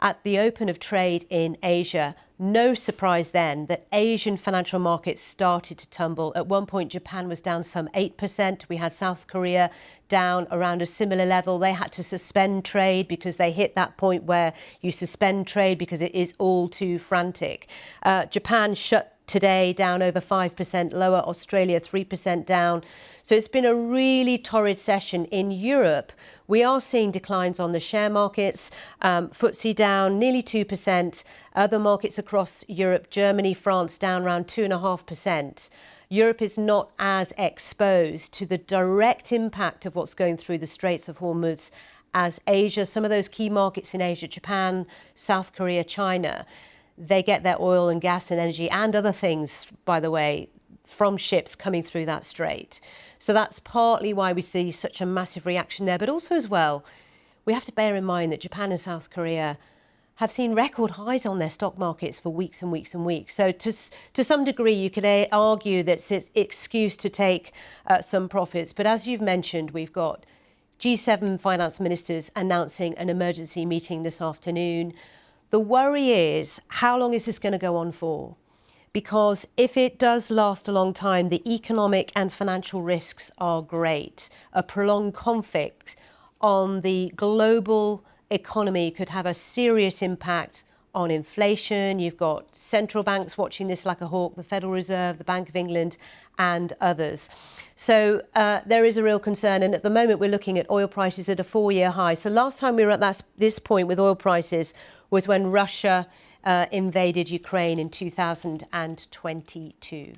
at the open of trade in Asia, no surprise then that Asian financial markets started to tumble. At one point, Japan was down some 8%. We had South Korea down around a similar level. They had to suspend trade because they hit that point where you suspend trade because it is all too frantic. Japan shut today down over 5% lower, Australia 3% down. So it's been a really torrid session. In Europe, we are seeing declines on the share markets, FTSE down nearly 2%, other markets across Europe, Germany, France down around 2.5%. Europe is not as exposed to the direct impact of what's going through the Straits of Hormuz as Asia. Some of those key markets in Asia, Japan, South Korea, China, they get their oil and gas and energy and other things, by the way, from ships coming through that strait. So that's partly why we see such a massive reaction there. But also as well, we have to bear in mind that Japan and South Korea have seen record highs on their stock markets for weeks and weeks and weeks. So to some degree, you could argue that it's an excuse to take some profits. But as you've mentioned, we've got G7 finance ministers announcing an emergency meeting this afternoon. The worry is, how long is this going to go on for? Because if it does last a long time, the economic and financial risks are great. A prolonged conflict on the global economy could have a serious impact on inflation. You've got central banks watching this like a hawk, the Federal Reserve, the Bank of England, and others. So there is a real concern. And at the moment, we're looking at oil prices at a 4-year high. So last time we were at this point with oil prices was when Russia invaded Ukraine in 2022.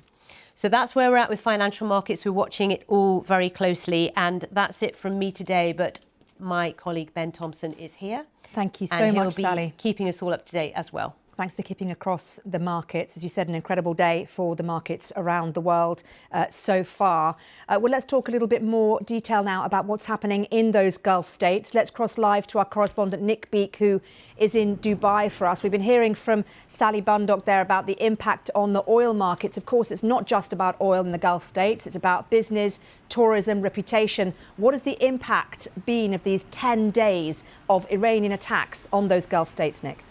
So that's where we're at with financial markets. We're watching it all very closely. And that's it from me today. But my colleague Ben Thompson is here. Thank you so much, Sally. And he'll be keeping us all up to date as well. Thanks for keeping across the markets. As you said, an incredible day for the markets around the world so far. Well, let's talk a little bit more detail now about what's happening in those Gulf states. Let's cross live to our correspondent Nick Beake, who is in Dubai for us. We've been hearing from Sally Bundock there about the impact on the oil markets. Of course, it's not just about oil in the Gulf states. It's about business, tourism, reputation. What has the impact been of these 10 days of Iranian attacks on those Gulf states, Nick?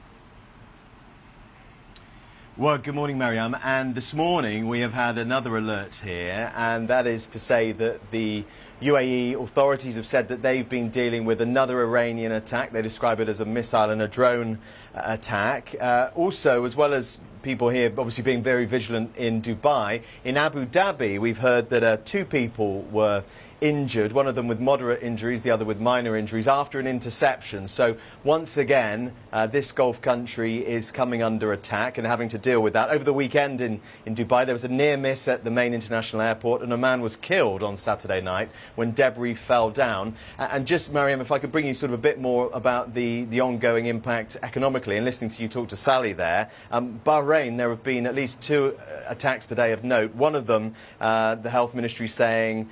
Well, good morning, Mariam. And this morning we have had another alert here, and that is to say that the UAE authorities have said that they've been dealing with another Iranian attack. They describe it as a missile and a drone attack. Also, as well as people here obviously being very vigilant in Dubai, in Abu Dhabi, we've heard that 2 people were injured, one of them with moderate injuries, the other with minor injuries, after an interception. So once again, this Gulf country is coming under attack and having to deal with that. Over the weekend in Dubai, there was a near miss at the main international airport, and a man was killed on Saturday night when debris fell down. And just, Mariam, if I could bring you sort of a bit more about the ongoing impact economically, and listening to you talk to Sally there, Bahrain, there have been at least 2 attacks today of note. One of them, the health ministry saying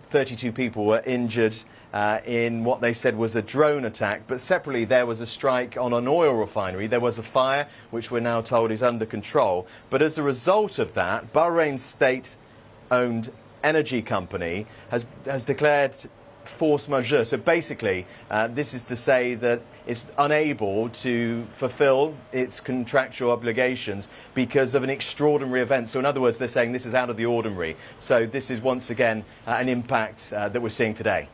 32 people were injured in what they said was a drone attack. But separately, there was a strike on an oil refinery. There was a fire, which we're now told is under control. But as a result of that, Bahrain's state-owned energy company has declared force majeure. So basically, this is to say that it's unable to fulfill its contractual obligations because of an extraordinary event. So in other words, they're saying this is out of the ordinary. So this is once again an impact that we're seeing today.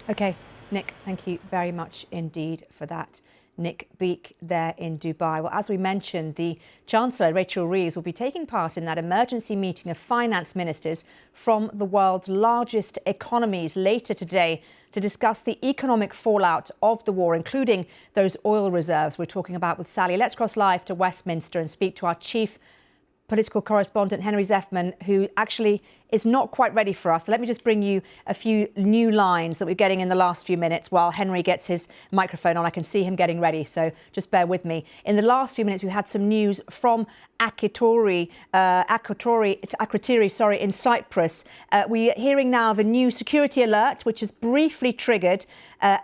OK, Nick, thank you very much indeed for that. Nick Beake there in Dubai. Well, as we mentioned, the Chancellor, Rachel Reeves, will be taking part in that emergency meeting of finance ministers from the world's largest economies later today to discuss the economic fallout of the war, including those oil reserves we're talking about with Sally. Let's cross live to Westminster and speak to our chief political correspondent, Henry Zeffman, who actually is not quite ready for us. So let me just bring you a few new lines that we're getting in the last few minutes while Henry gets his microphone on. I can see him getting ready, so just bear with me. In the last few minutes, we had some news from Akrotiri, in Cyprus. We're hearing now of a new security alert, which is briefly triggered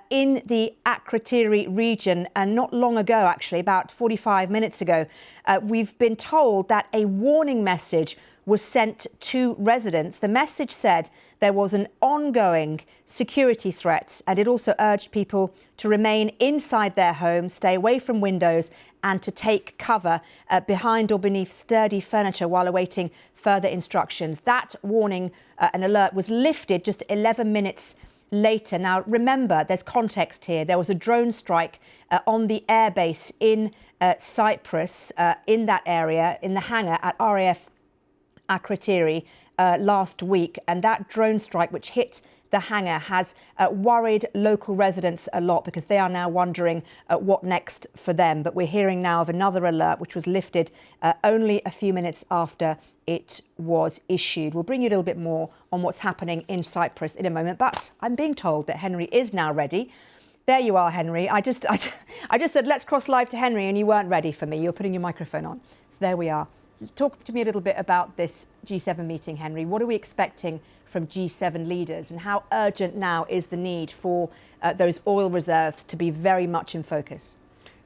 in the Akrotiri region, and not long ago, actually, about 45 minutes ago. We've been told that a warning message was sent to residents. The message said there was an ongoing security threat, and it also urged people to remain inside their homes, stay away from windows, and to take cover behind or beneath sturdy furniture while awaiting further instructions. That warning and alert was lifted just 11 minutes later. Now, remember, there's context here. There was a drone strike on the airbase in Cyprus, in that area, in the hangar at RAF Akrotiri last week. And that drone strike, which hit the hangar, has worried local residents a lot because they are now wondering what next for them. But we're hearing now of another alert, which was lifted only a few minutes after it was issued. We'll bring you a little bit more on what's happening in Cyprus in a moment. But I'm being told that Henry is now ready. There you are, Henry. I just said, let's cross live to Henry, and you weren't ready for me. You're putting your microphone on. So there we are. Talk to me a little bit about this G7 meeting, Henry. What are we expecting from G7 leaders, and how urgent now is the need for those oil reserves to be very much in focus?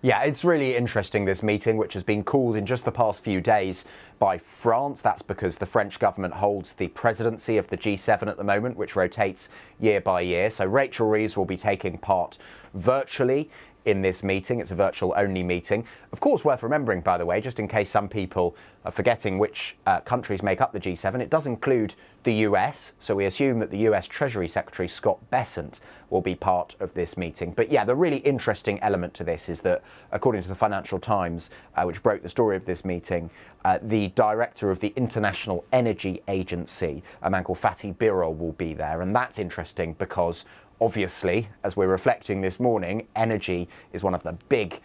Yeah, it's really interesting, this meeting, which has been called in just the past few days by France. That's because the French government holds the presidency of the G7 at the moment, which rotates year by year. So Rachel Reeves will be taking part virtually in this meeting. It's a virtual-only meeting. Of course, worth remembering, by the way, just in case some people are forgetting which countries make up the G7, it does include the US. So we assume that the US Treasury Secretary Scott Bessent will be part of this meeting. But yeah, the really interesting element to this is that, according to the Financial Times, which broke the story of this meeting, the director of the International Energy Agency, a man called Fatih Birol, will be there. And that's interesting because, obviously, as we're reflecting this morning, energy is one of the big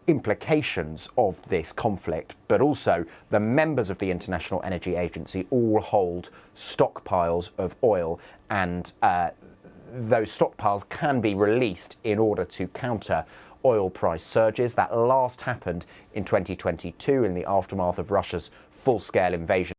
implications of this conflict, but also the members of the International Energy Agency all hold stockpiles of oil, and those stockpiles can be released in order to counter oil price surges. That last happened in 2022 in the aftermath of Russia's full-scale invasion